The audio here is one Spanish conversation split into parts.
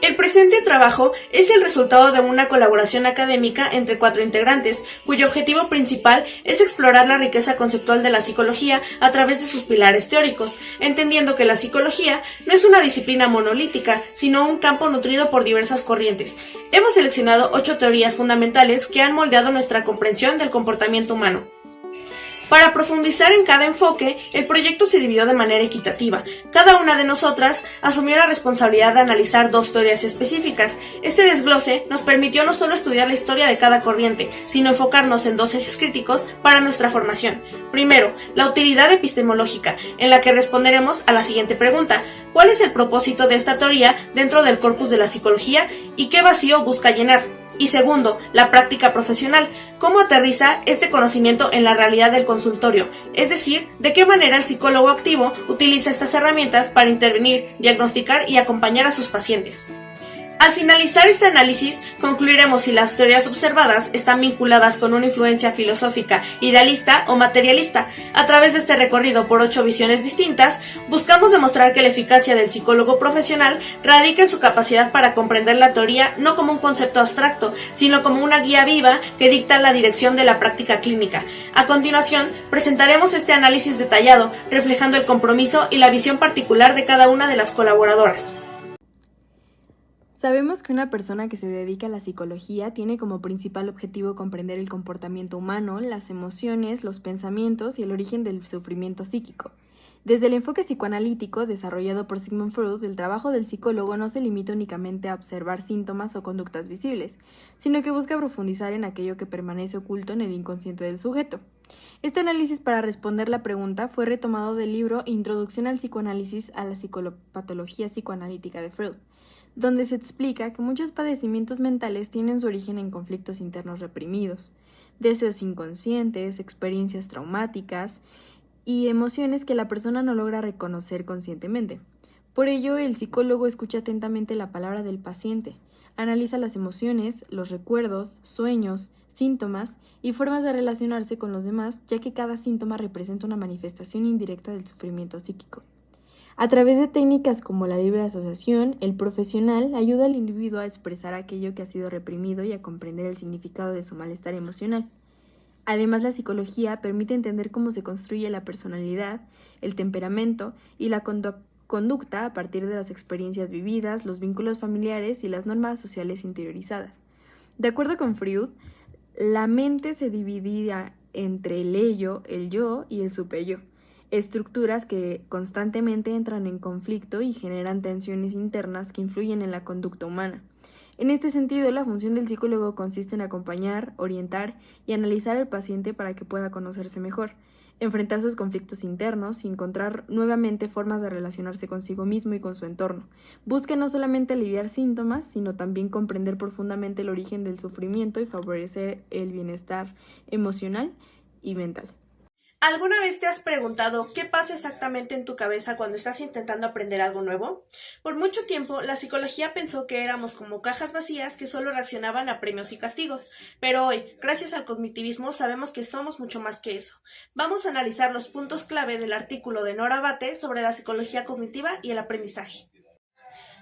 El presente trabajo es el resultado de una colaboración académica entre 4 integrantes, cuyo objetivo principal es explorar la riqueza conceptual de la psicología a través de sus pilares teóricos, entendiendo que la psicología no es una disciplina monolítica, sino un campo nutrido por diversas corrientes. Hemos seleccionado 8 teorías fundamentales que han moldeado nuestra comprensión del comportamiento humano. Para profundizar en cada enfoque, el proyecto se dividió de manera equitativa. Cada una de nosotras asumió la responsabilidad de analizar 2 teorías específicas. Este desglose nos permitió no solo estudiar la historia de cada corriente, sino enfocarnos en 2 ejes críticos para nuestra formación. Primero, la utilidad epistemológica, en la que responderemos a la siguiente pregunta: ¿cuál es el propósito de esta teoría dentro del corpus de la psicología y qué vacío busca llenar? Y segundo, la práctica profesional, cómo aterriza este conocimiento en la realidad del consultorio, es decir, de qué manera el psicólogo activo utiliza estas herramientas para intervenir, diagnosticar y acompañar a sus pacientes. Al finalizar este análisis, concluiremos si las teorías observadas están vinculadas con una influencia filosófica, idealista o materialista. A través de este recorrido por 8 visiones distintas, buscamos demostrar que la eficacia del psicólogo profesional radica en su capacidad para comprender la teoría no como un concepto abstracto, sino como una guía viva que dicta la dirección de la práctica clínica. A continuación, presentaremos este análisis detallado, reflejando el compromiso y la visión particular de cada una de las colaboradoras. Sabemos que una persona que se dedica a la psicología tiene como principal objetivo comprender el comportamiento humano, las emociones, los pensamientos y el origen del sufrimiento psíquico. Desde el enfoque psicoanalítico desarrollado por Sigmund Freud, el trabajo del psicólogo no se limita únicamente a observar síntomas o conductas visibles, sino que busca profundizar en aquello que permanece oculto en el inconsciente del sujeto. Este análisis para responder la pregunta fue retomado del libro Introducción al psicoanálisis a la psicopatología psicoanalítica de Freud, donde se explica que muchos padecimientos mentales tienen su origen en conflictos internos reprimidos, deseos inconscientes, experiencias traumáticas y emociones que la persona no logra reconocer conscientemente. Por ello, el psicólogo escucha atentamente la palabra del paciente, analiza las emociones, los recuerdos, sueños, síntomas y formas de relacionarse con los demás, ya que cada síntoma representa una manifestación indirecta del sufrimiento psíquico. A través de técnicas como la libre asociación, el profesional ayuda al individuo a expresar aquello que ha sido reprimido y a comprender el significado de su malestar emocional. Además, la psicología permite entender cómo se construye la personalidad, el temperamento y la conducta a partir de las experiencias vividas, los vínculos familiares y las normas sociales interiorizadas. De acuerdo con Freud, la mente se dividía entre el ello, el yo y el superyo, estructuras que constantemente entran en conflicto y generan tensiones internas que influyen en la conducta humana. En este sentido, la función del psicólogo consiste en acompañar, orientar y analizar al paciente para que pueda conocerse mejor, enfrentar sus conflictos internos y encontrar nuevamente formas de relacionarse consigo mismo y con su entorno. Busca no solamente aliviar síntomas, sino también comprender profundamente el origen del sufrimiento y favorecer el bienestar emocional y mental. ¿Alguna vez te has preguntado qué pasa exactamente en tu cabeza cuando estás intentando aprender algo nuevo? Por mucho tiempo, la psicología pensó que éramos como cajas vacías que solo reaccionaban a premios y castigos, pero hoy, gracias al cognitivismo, sabemos que somos mucho más que eso. Vamos a analizar los puntos clave del artículo de Nora Abate sobre la psicología cognitiva y el aprendizaje.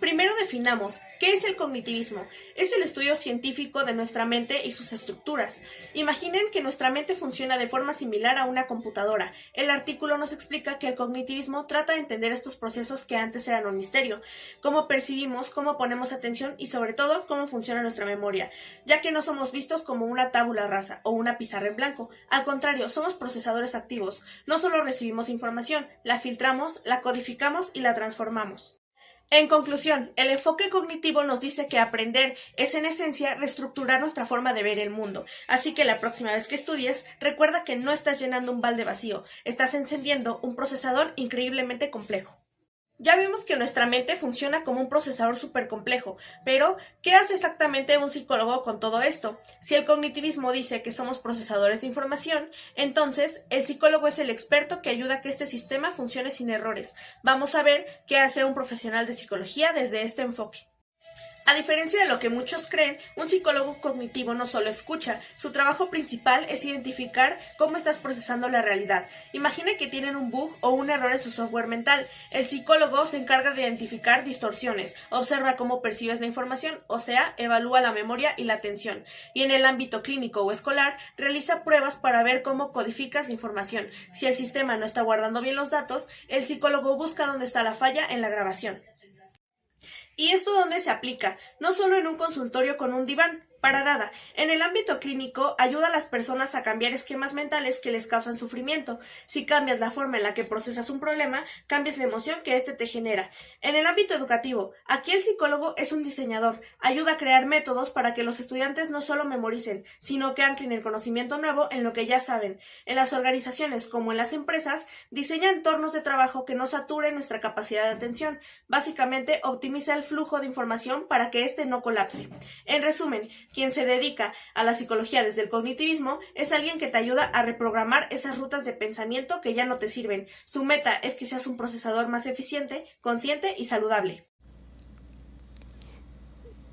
Primero definamos, ¿qué es el cognitivismo? Es el estudio científico de nuestra mente y sus estructuras. Imaginen que nuestra mente funciona de forma similar a una computadora. El artículo nos explica que el cognitivismo trata de entender estos procesos que antes eran un misterio, cómo percibimos, cómo ponemos atención y sobre todo cómo funciona nuestra memoria, ya que no somos vistos como una tabula rasa o una pizarra en blanco. Al contrario, somos procesadores activos. No solo recibimos información, la filtramos, la codificamos y la transformamos. En conclusión, el enfoque cognitivo nos dice que aprender es en esencia reestructurar nuestra forma de ver el mundo, así que la próxima vez que estudies, recuerda que no estás llenando un balde vacío, estás encendiendo un procesador increíblemente complejo. Ya vimos que nuestra mente funciona como un procesador súper complejo, pero ¿qué hace exactamente un psicólogo con todo esto? Si el cognitivismo dice que somos procesadores de información, entonces el psicólogo es el experto que ayuda a que este sistema funcione sin errores. Vamos a ver qué hace un profesional de psicología desde este enfoque. A diferencia de lo que muchos creen, un psicólogo cognitivo no solo escucha, su trabajo principal es identificar cómo estás procesando la realidad. Imagina que tienen un bug o un error en su software mental. El psicólogo se encarga de identificar distorsiones, observa cómo percibes la información, o sea, evalúa la memoria y la atención. Y en el ámbito clínico o escolar, realiza pruebas para ver cómo codificas la información. Si el sistema no está guardando bien los datos, el psicólogo busca dónde está la falla en la grabación. ¿Y esto dónde se aplica? No solo en un consultorio con un diván, para nada. En el ámbito clínico ayuda a las personas a cambiar esquemas mentales que les causan sufrimiento. Si cambias la forma en la que procesas un problema, cambias la emoción que éste te genera. En el ámbito educativo, aquí el psicólogo es un diseñador. Ayuda a crear métodos para que los estudiantes no solo memoricen, sino que anclen el conocimiento nuevo en lo que ya saben. En las organizaciones como en las empresas, diseña entornos de trabajo que no saturen nuestra capacidad de atención. Básicamente, optimiza el flujo de información para que éste no colapse. En resumen, quien se dedica a la psicología desde el cognitivismo es alguien que te ayuda a reprogramar esas rutas de pensamiento que ya no te sirven. Su meta es que seas un procesador más eficiente, consciente y saludable.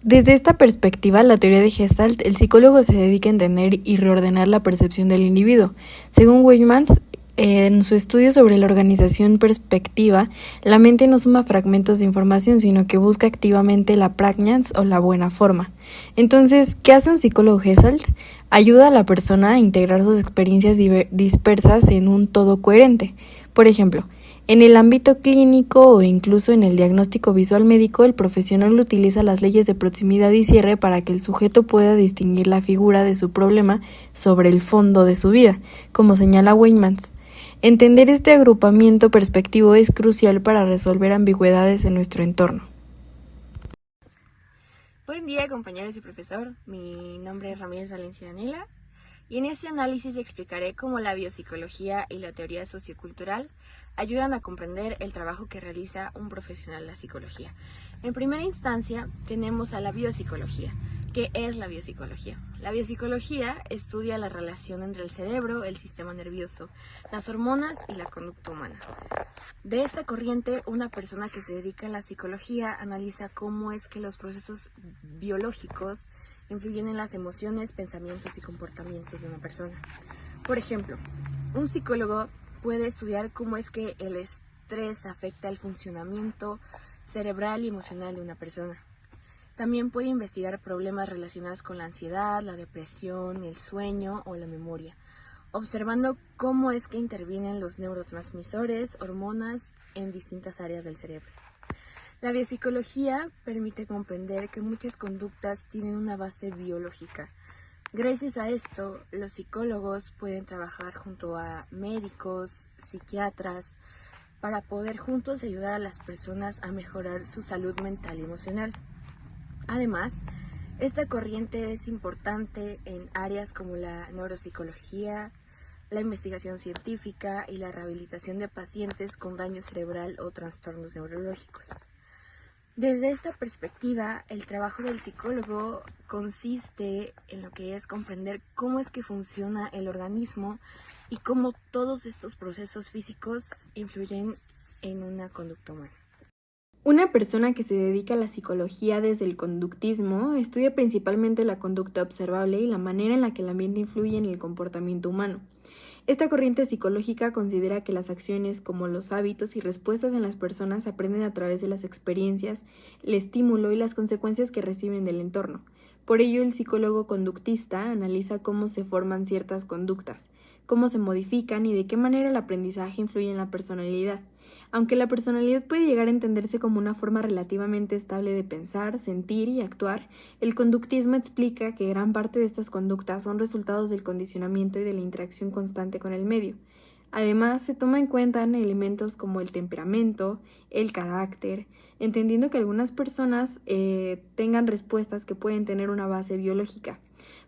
Desde esta perspectiva, la teoría de Gestalt, el psicólogo se dedica a entender y reordenar la percepción del individuo. Según Weymans, en su estudio sobre la organización perspectiva, la mente no suma fragmentos de información, sino que busca activamente la pragnans o la buena forma. Entonces, ¿qué hace un psicólogo Gestalt? Ayuda a la persona a integrar sus experiencias dispersas en un todo coherente. Por ejemplo, en el ámbito clínico o incluso en el diagnóstico visual médico, el profesional utiliza las leyes de proximidad y cierre para que el sujeto pueda distinguir la figura de su problema sobre el fondo de su vida, como señala Weymans. Entender este agrupamiento perspectivo es crucial para resolver ambigüedades en nuestro entorno. Buen día, compañeros y profesor. Mi nombre es Ramírez Valencia Daniela y en este análisis explicaré cómo la biopsicología y la teoría sociocultural ayudan a comprender el trabajo que realiza un profesional de la psicología. En primera instancia, tenemos a la biopsicología. ¿Qué es la biopsicología? La biopsicología estudia la relación entre el cerebro, el sistema nervioso, las hormonas y la conducta humana. De esta corriente, una persona que se dedica a la psicología analiza cómo es que los procesos biológicos influyen en las emociones, pensamientos y comportamientos de una persona. Por ejemplo, un psicólogo puede estudiar cómo es que el estrés afecta el funcionamiento cerebral y emocional de una persona. También puede investigar problemas relacionados con la ansiedad, la depresión, el sueño o la memoria, observando cómo es que intervienen los neurotransmisores, hormonas en distintas áreas del cerebro. La biopsicología permite comprender que muchas conductas tienen una base biológica. Gracias a esto, los psicólogos pueden trabajar junto a médicos, psiquiatras, para poder juntos ayudar a las personas a mejorar su salud mental y emocional. Además, esta corriente es importante en áreas como la neuropsicología, la investigación científica y la rehabilitación de pacientes con daño cerebral o trastornos neurológicos. Desde esta perspectiva, el trabajo del psicólogo consiste en lo que es comprender cómo es que funciona el organismo y cómo todos estos procesos físicos influyen en una conducta humana. Una persona que se dedica a la psicología desde el conductismo estudia principalmente la conducta observable y la manera en la que el ambiente influye en el comportamiento humano. Esta corriente psicológica considera que las acciones como los hábitos y respuestas en las personas se aprenden a través de las experiencias, el estímulo y las consecuencias que reciben del entorno. Por ello, el psicólogo conductista analiza cómo se forman ciertas conductas, cómo se modifican y de qué manera el aprendizaje influye en la personalidad. Aunque la personalidad puede llegar a entenderse como una forma relativamente estable de pensar, sentir y actuar, el conductismo explica que gran parte de estas conductas son resultados del condicionamiento y de la interacción constante con el medio. Además, se toma en cuenta elementos como el temperamento, el carácter, entendiendo que algunas personas tengan respuestas que pueden tener una base biológica,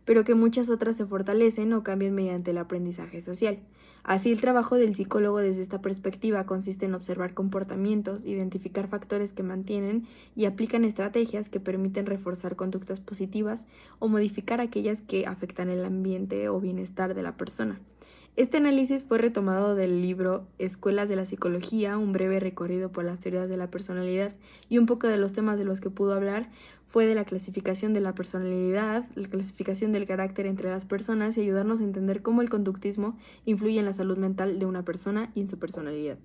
pero que muchas otras se fortalecen o cambian mediante el aprendizaje social. Así, el trabajo del psicólogo desde esta perspectiva consiste en observar comportamientos, identificar factores que mantienen y aplican estrategias que permiten reforzar conductas positivas o modificar aquellas que afectan el ambiente o bienestar de la persona. Este análisis fue retomado del libro Escuelas de la Psicología, un breve recorrido por las teorías de la personalidad, y un poco de los temas de los que pudo hablar fue de la clasificación de la personalidad, la clasificación del carácter entre las personas y ayudarnos a entender cómo el conductismo influye en la salud mental de una persona y en su personalidad.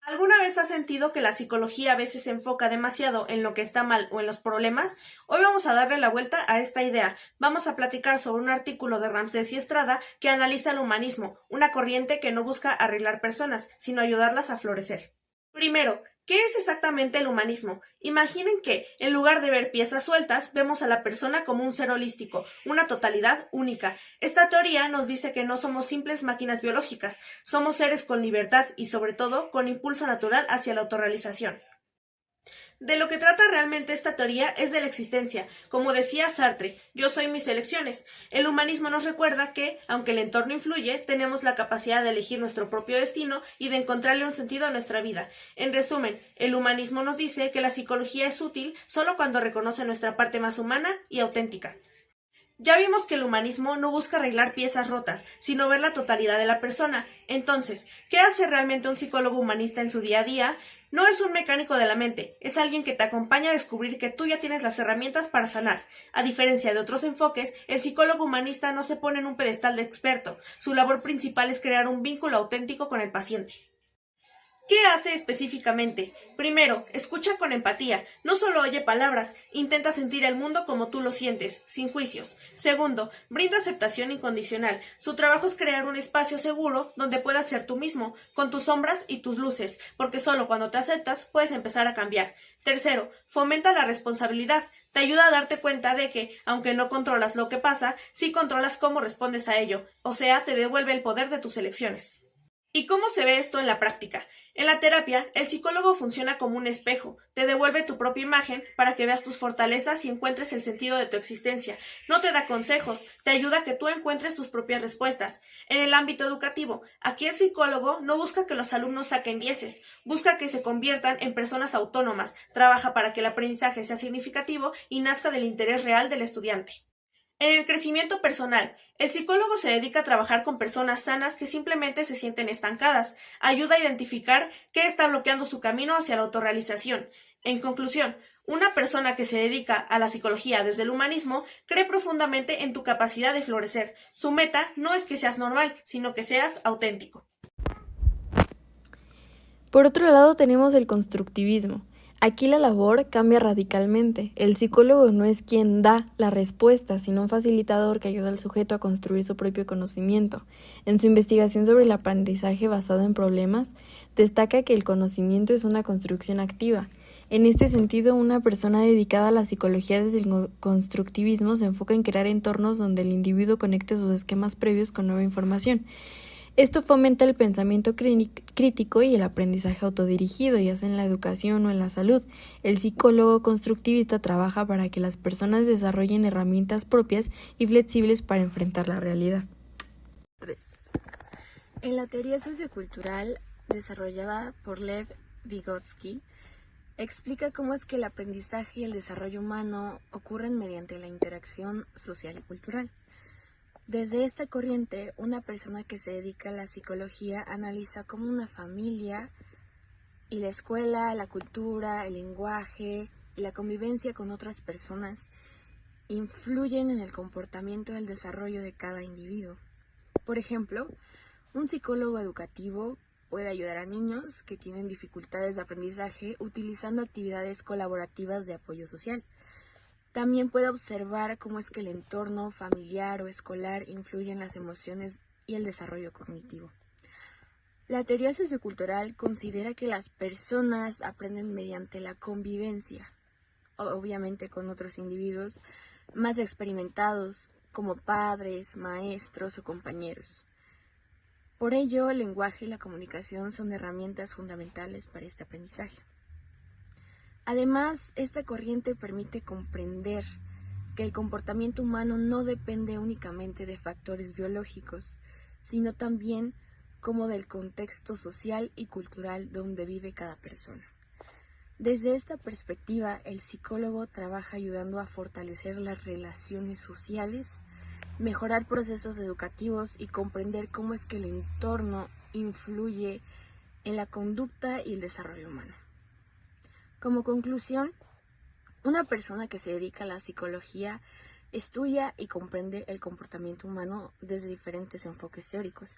¿Alguna vez has sentido que la psicología a veces se enfoca demasiado en lo que está mal o en los problemas? Hoy vamos a darle la vuelta a esta idea. Vamos a platicar sobre un artículo de Ramsés y Estrada que analiza el humanismo, una corriente que no busca arreglar personas, sino ayudarlas a florecer. Primero, ¿qué es exactamente el humanismo? Imaginen que, en lugar de ver piezas sueltas, vemos a la persona como un ser holístico, una totalidad única. Esta teoría nos dice que no somos simples máquinas biológicas, somos seres con libertad y, sobre todo, con impulso natural hacia la autorrealización. De lo que trata realmente esta teoría es de la existencia. Como decía Sartre, yo soy mis elecciones. El humanismo nos recuerda que, aunque el entorno influye, tenemos la capacidad de elegir nuestro propio destino y de encontrarle un sentido a nuestra vida. En resumen, el humanismo nos dice que la psicología es útil solo cuando reconoce nuestra parte más humana y auténtica. Ya vimos que el humanismo no busca arreglar piezas rotas, sino ver la totalidad de la persona. Entonces, ¿qué hace realmente un psicólogo humanista en su día a día? No es un mecánico de la mente, es alguien que te acompaña a descubrir que tú ya tienes las herramientas para sanar. A diferencia de otros enfoques, el psicólogo humanista no se pone en un pedestal de experto. Su labor principal es crear un vínculo auténtico con el paciente. ¿Qué hace específicamente? Primero, escucha con empatía. No solo oye palabras, intenta sentir el mundo como tú lo sientes, sin juicios. Segundo, brinda aceptación incondicional. Su trabajo es crear un espacio seguro donde puedas ser tú mismo, con tus sombras y tus luces, porque solo cuando te aceptas puedes empezar a cambiar. Tercero, fomenta la responsabilidad. Te ayuda a darte cuenta de que, aunque no controlas lo que pasa, sí controlas cómo respondes a ello, o sea, te devuelve el poder de tus elecciones. ¿Y cómo se ve esto en la práctica? En la terapia, el psicólogo funciona como un espejo, te devuelve tu propia imagen para que veas tus fortalezas y encuentres el sentido de tu existencia. No te da consejos, te ayuda a que tú encuentres tus propias respuestas. En el ámbito educativo, aquí el psicólogo no busca que los alumnos saquen dieces, busca que se conviertan en personas autónomas, trabaja para que el aprendizaje sea significativo y nazca del interés real del estudiante. En el crecimiento personal, el psicólogo se dedica a trabajar con personas sanas que simplemente se sienten estancadas, ayuda a identificar qué está bloqueando su camino hacia la autorrealización. En conclusión, una persona que se dedica a la psicología desde el humanismo cree profundamente en tu capacidad de florecer. Su meta no es que seas normal, sino que seas auténtico. Por otro lado tenemos el constructivismo. Aquí la labor cambia radicalmente. El psicólogo no es quien da la respuesta, sino un facilitador que ayuda al sujeto a construir su propio conocimiento. En su investigación sobre el aprendizaje basado en problemas, destaca que el conocimiento es una construcción activa. En este sentido, una persona dedicada a la psicología desde el constructivismo se enfoca en crear entornos donde el individuo conecte sus esquemas previos con nueva información. Esto fomenta el pensamiento crítico y el aprendizaje autodirigido, ya sea en la educación o en la salud. El psicólogo constructivista trabaja para que las personas desarrollen herramientas propias y flexibles para enfrentar la realidad. 3. En la teoría sociocultural desarrollada por Lev Vygotsky, explica cómo es que el aprendizaje y el desarrollo humano ocurren mediante la interacción social y cultural. Desde esta corriente, una persona que se dedica a la psicología analiza cómo una familia y la escuela, la cultura, el lenguaje y la convivencia con otras personas influyen en el comportamiento y el desarrollo de cada individuo. Por ejemplo, un psicólogo educativo puede ayudar a niños que tienen dificultades de aprendizaje utilizando actividades colaborativas de apoyo social. También puede observar cómo es que el entorno familiar o escolar influye en las emociones y el desarrollo cognitivo. La teoría sociocultural considera que las personas aprenden mediante la convivencia, obviamente con otros individuos más experimentados, como padres, maestros o compañeros. Por ello, el lenguaje y la comunicación son herramientas fundamentales para este aprendizaje. Además, esta corriente permite comprender que el comportamiento humano no depende únicamente de factores biológicos, sino también como del contexto social y cultural donde vive cada persona. Desde esta perspectiva, el psicólogo trabaja ayudando a fortalecer las relaciones sociales mejorar procesos educativos y comprender cómo es que el entorno influye en la conducta y el desarrollo humano. Como conclusión, una persona que se dedica a la psicología estudia y comprende el comportamiento humano desde diferentes enfoques teóricos.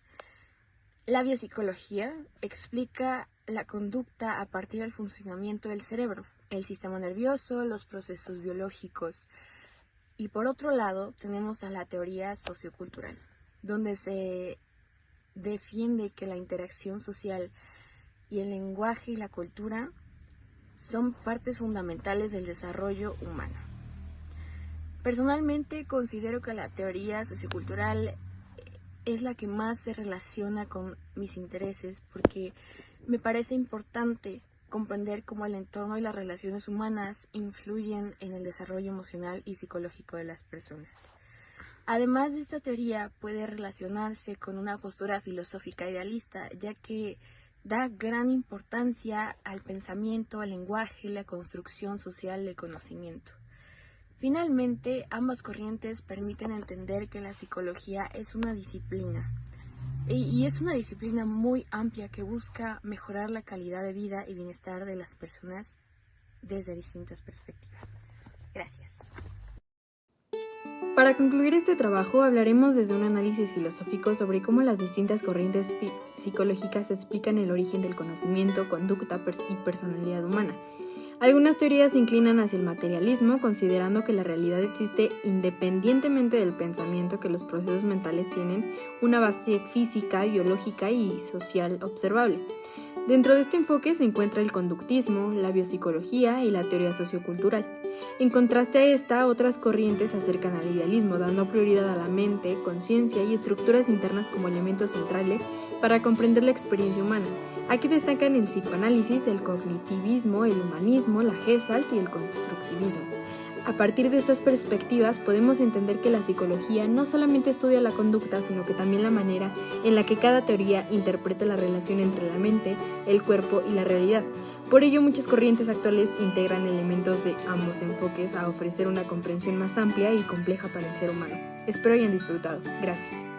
La biopsicología explica la conducta a partir del funcionamiento del cerebro, el sistema nervioso, los procesos biológicos. Y por otro lado, tenemos a la teoría sociocultural, donde se defiende que la interacción social y el lenguaje y la cultura son partes fundamentales del desarrollo humano. Personalmente considero que la teoría sociocultural es la que más se relaciona con mis intereses porque me parece importante comprender cómo el entorno y las relaciones humanas influyen en el desarrollo emocional y psicológico de las personas. Además de esta teoría puede relacionarse con una postura filosófica idealista, ya que da gran importancia al pensamiento, al lenguaje y la construcción social del conocimiento. Finalmente, ambas corrientes permiten entender que la psicología es una disciplina, y es una disciplina muy amplia que busca mejorar la calidad de vida y bienestar de las personas desde distintas perspectivas. Gracias. Para concluir este trabajo, hablaremos desde un análisis filosófico sobre cómo las distintas corrientes psicológicas explican el origen del conocimiento, conducta y personalidad humana. Algunas teorías se inclinan hacia el materialismo, considerando que la realidad existe independientemente del pensamiento, que los procesos mentales tienen una base física, biológica y social observable. Dentro de este enfoque se encuentra el conductismo, la biopsicología y la teoría sociocultural. En contraste a esta, otras corrientes se acercan al idealismo, dando prioridad a la mente, conciencia y estructuras internas como elementos centrales para comprender la experiencia humana. Aquí destacan el psicoanálisis, el cognitivismo, el humanismo, la Gestalt y el constructivismo. A partir de estas perspectivas podemos entender que la psicología no solamente estudia la conducta, sino que también la manera en la que cada teoría interpreta la relación entre la mente, el cuerpo y la realidad. Por ello, muchas corrientes actuales integran elementos de ambos enfoques a ofrecer una comprensión más amplia y compleja para el ser humano. Espero hayan disfrutado. Gracias.